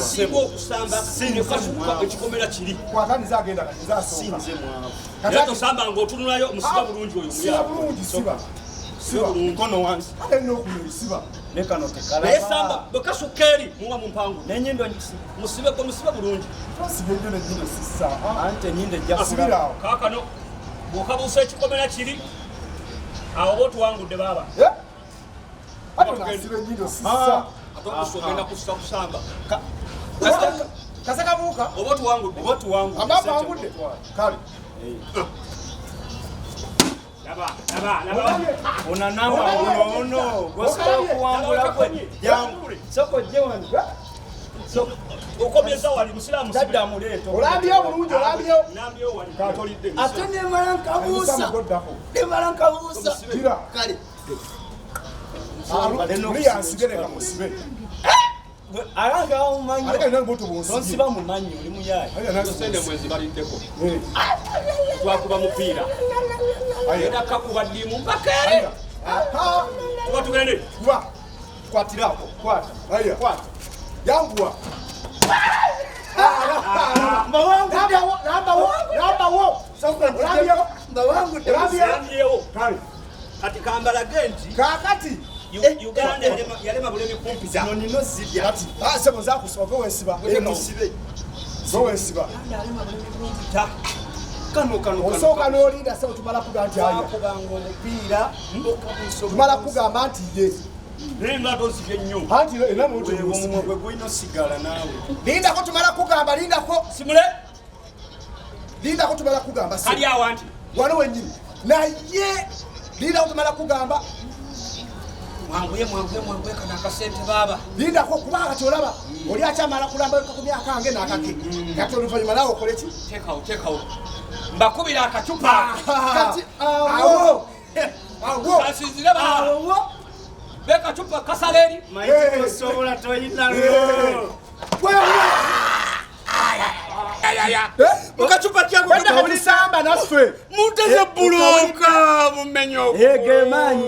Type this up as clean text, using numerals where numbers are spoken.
asinga okusamba nekasuka ekikomera kiri kwataniza agenda sinze mwavu kati tosamba ng'otunulayo musiba bulungi oyo siba mukono wansi ate n'okunisiba ne kano tekalaba bwe kasuka eri muwa mu mpangu n'ennyindo musibe bulungi tosiba ennyo n'ennyindo sissa anti ennyindo ejja kulaba kaakano bw'okabuusa ekikomera kiri awo oba otuwangudde baaba ate nasiba ennyindo sissa ate okusogenda kusamba kase kabuuka oba otuwangudde amapangudde kale ona nawe ono gwosobola okuwangula kwe soko gye wano okomyeza wali musiraamu tadda muleeto olambyewo bulungi olambyewo katolidde ate nemala nkabuusa kale liyansigereka musibe tonsiba mumanyi oli muyayi mwezi baliddeko twakuba mupiira era kakuba ddimu mpaka eri tuba tugende kwatirako kwata yanguwa mbawanguddewo kati kambalage nti kakati Uganda yalema bulemi kumpiza no nino zibya kati sebo zakusoka wesiba musibe wesiba kano osoka n'olinda sebo tumala kugamba ayo kubanga omupiira tumala kugamba nti ye nenga tozibye nnyo anti era muntu omumwe gwe gwino sigala naawe lindako tumala kugamba lindako simule lindako tumala kugamba kali awanti wano wenyini naye lindako tumala kugamba mwanguye kana akasente baba lindako kubanga kyolaba oli akyamala kulamba ku myaka ange n'akake kati oluvannyuma nawe okole ki tekawo mbakubira akacupa kati awo asinzire baba beka chupa kasaleri maitiko sobola toyina mukachupa kyangu kulisamba naffe muteze buloka mumenyo egemanyi